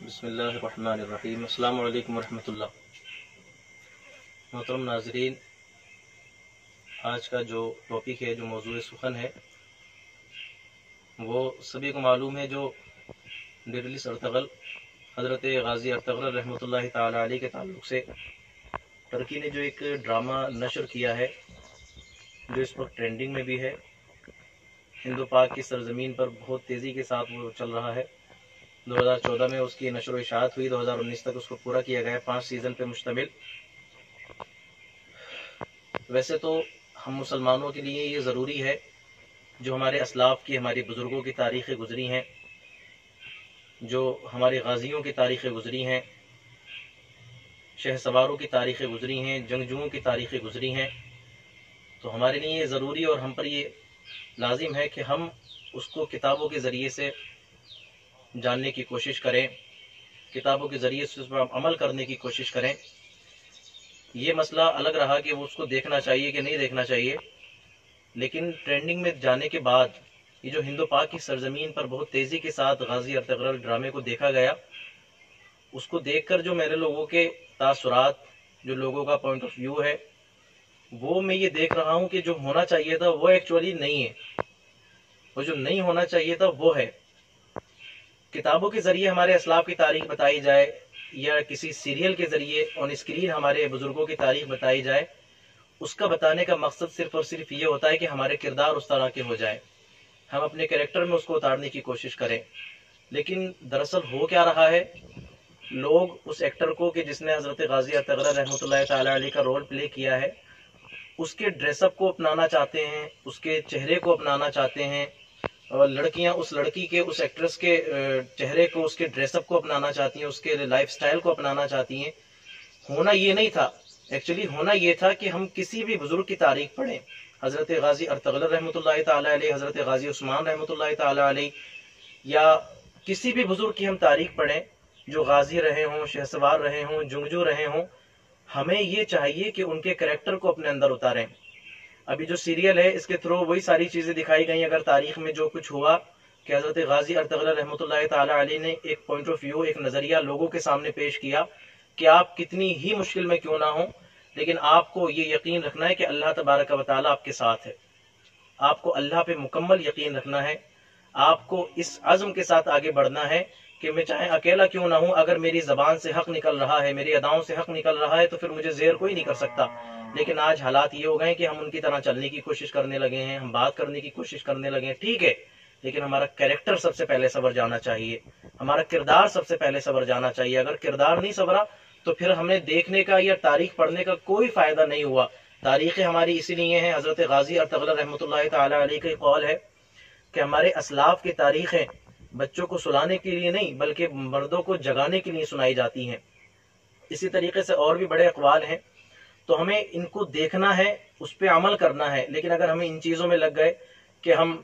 بسم اللہ الرحمن الرحیم۔ السلام علیکم ورحمۃ اللہ۔ محترم ناظرین، آج کا جو ٹاپک ہے، جو موضوع سخن ہے، وہ سبھی کو معلوم ہے۔ جو ڈیرلس ارطغرل، حضرت غازی ارطغرل رحمۃ اللہ تعالی علیہ کے تعلق سے ترکی نے جو ایک ڈرامہ نشر کیا ہے، جو اس وقت ٹرینڈنگ میں بھی ہے، ہند و پاک کی سرزمین پر بہت تیزی کے ساتھ وہ چل رہا ہے۔ 2014 میں اس کی نشر و اشاعت ہوئی، 2019 تک اس کو پورا کیا گیا، 5 سیزن پہ مشتمل۔ ویسے تو ہم مسلمانوں کے لیے یہ ضروری ہے، جو ہمارے اسلاف کی، ہمارے بزرگوں کی تاریخیں گزری ہیں، جو ہمارے غازیوں کی تاریخیں گزری ہیں، شہ سواروں کی تاریخیں گزری ہیں، جنگجوؤں کی تاریخیں گزری ہیں، تو ہمارے لیے یہ ضروری اور ہم پر یہ لازم ہے کہ ہم اس کو کتابوں کے ذریعے سے جاننے کی کوشش کریں، کتابوں کے ذریعے سے اس پر عمل کرنے کی کوشش کریں۔ یہ مسئلہ الگ رہا کہ وہ اس کو دیکھنا چاہیے کہ نہیں دیکھنا چاہیے، لیکن ٹرینڈنگ میں جانے کے بعد یہ جو ہند و پاک کی سرزمین پر بہت تیزی کے ساتھ غازی ارطغرل ڈرامے کو دیکھا گیا، اس کو دیکھ کر جو میرے لوگوں کے تاثرات، جو لوگوں کا پوائنٹ آف ویو ہے، وہ میں یہ دیکھ رہا ہوں کہ جو ہونا چاہیے تھا وہ ایکچولی نہیں ہے، وہ جو نہیں ہونا چاہیے تھا وہ ہے۔ کتابوں کے ذریعے ہمارے اسلاف کی تاریخ بتائی جائے، یا کسی سیریل کے ذریعے آن اسکرین ہمارے بزرگوں کی تاریخ بتائی جائے، اس کا بتانے کا مقصد صرف اور صرف یہ ہوتا ہے کہ ہمارے کردار اس طرح کے ہو جائیں، ہم اپنے کریکٹر میں اس کو اتارنے کی کوشش کریں۔ لیکن دراصل ہو کیا رہا ہے، لوگ اس ایکٹر کو کہ جس نے حضرت غازی ارطغرل رحمۃ اللہ تعالی علیہ کا رول پلے کیا ہے، اس کے ڈریس اپ کو اپنانا چاہتے ہیں، اس کے چہرے کو اپنانا چاہتے ہیں، اور لڑکیاں اس لڑکی کے، اس ایکٹریس کے چہرے کو، اس کے ڈریس اپ کو اپنانا چاہتی ہیں، اس کے لائف سٹائل کو اپنانا چاہتی ہیں۔ ہونا یہ نہیں تھا، ایکچولی ہونا یہ تھا کہ ہم کسی بھی بزرگ کی تاریخ پڑھیں، حضرت غازی ارطغرل رحمۃ اللہ تعالی علیہ، حضرت غازی عثمان رحمۃ اللہ تعالی علیہ، یا کسی بھی بزرگ کی ہم تاریخ پڑھیں جو غازی رہے ہوں، شہسوار رہے ہوں، جنگجو رہے ہوں، ہمیں یہ چاہیے کہ ان کے کریکٹر کو اپنے اندر اتاریں۔ ابھی جو سیریل ہے، اس کے تھرو وہی ساری چیزیں دکھائی گئی۔ اگر تاریخ میں جو کچھ ہوا کہ حضرت غازی ارطغرل رحمۃ اللہ تعالی علیہ نے ایک پوائنٹ آف ویو، ایک نظریہ لوگوں کے سامنے پیش کیا کہ آپ کتنی ہی مشکل میں کیوں نہ ہوں، لیکن آپ کو یہ یقین رکھنا ہے کہ اللہ تبارک و تعالیٰ آپ کے ساتھ ہے، آپ کو اللہ پہ مکمل یقین رکھنا ہے، آپ کو اس عزم کے ساتھ آگے بڑھنا ہے کہ میں چاہے اکیلا کیوں نہ ہوں، اگر میری زبان سے حق نکل رہا ہے، میری اداؤں سے حق نکل رہا ہے، تو پھر مجھے زیر کوئی نہیں کر سکتا۔ لیکن آج حالات یہ ہو گئے کہ ہم ان کی طرح چلنے کی کوشش کرنے لگے ہیں، ہم بات کرنے کی کوشش کرنے لگے ہیں، ٹھیک ہے، لیکن ہمارا کریکٹر سب سے پہلے سنور جانا چاہیے، ہمارا کردار سب سے پہلے سنور جانا چاہیے۔ اگر کردار نہیں سنورا تو پھر ہمیں دیکھنے کا یا تاریخ پڑھنے کا کوئی فائدہ نہیں ہوا۔ تاریخیں ہماری اسی لیے ہیں، حضرت غازی ارطغرل رحمۃ اللہ تعالی علیہ کا قول ہے کہ ہمارے اسلاف کی تاریخیں بچوں کو سلانے کے لیے نہیں بلکہ مردوں کو جگانے کے لیے سنائی جاتی ہیں۔ اسی طریقے سے اور بھی بڑے اقوال ہیں، تو ہمیں ان کو دیکھنا ہے، اس پہ عمل کرنا ہے۔ لیکن اگر ہمیں ان چیزوں میں لگ گئے کہ ہم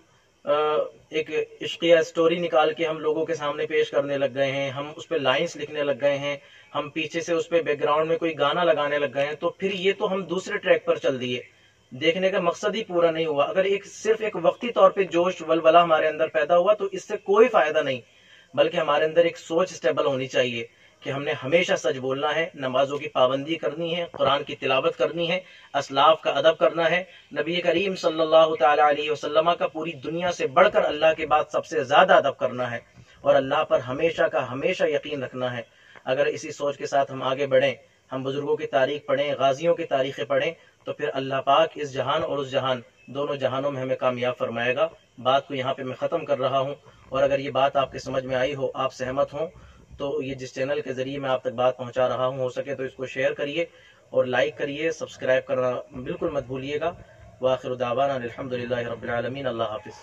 ایک عشقیہ سٹوری نکال کے ہم لوگوں کے سامنے پیش کرنے لگ گئے ہیں، ہم اس پہ لائنز لکھنے لگ گئے ہیں، ہم پیچھے سے اس پہ بیک گراؤنڈ میں کوئی گانا لگانے لگ گئے ہیں، تو پھر یہ تو ہم دوسرے ٹریک پر چل دیے، دیکھنے کا مقصد ہی پورا نہیں ہوا۔ اگر صرف ایک وقتی طور پہ جوش ولولہ ہمارے اندر پیدا ہوا تو اس سے کوئی فائدہ نہیں، بلکہ ہمارے اندر ایک سوچ اسٹیبل ہونی چاہیے کہ ہم نے ہمیشہ سچ بولنا ہے، نمازوں کی پابندی کرنی ہے، قرآن کی تلاوت کرنی ہے، اسلاف کا ادب کرنا ہے، نبی کریم صلی اللہ تعالی علیہ وسلم کا پوری دنیا سے بڑھ کر اللہ کے بعد سب سے زیادہ ادب کرنا ہے، اور اللہ پر ہمیشہ کا ہمیشہ یقین رکھنا ہے۔ اگر اسی سوچ کے ساتھ ہم آگے بڑھیں، ہم بزرگوں کی تاریخ پڑھیں، غازیوں کی تاریخیں پڑھیں، تو پھر اللہ پاک اس جہان اور اس جہان دونوں جہانوں میں ہمیں کامیاب فرمائے گا۔ بات کو یہاں پہ میں ختم کر رہا ہوں، اور اگر یہ بات آپ کے سمجھ میں آئی ہو، آپ سہمت ہوں، تو یہ جس چینل کے ذریعے میں آپ تک بات پہنچا رہا ہوں، ہو سکے تو اس کو شیئر کریے اور لائک کریے، سبسکرائب کرنا بالکل مت بھولیے گا۔ وآخر دعوانا الحمدللہ رب العالمین۔ اللہ حافظ۔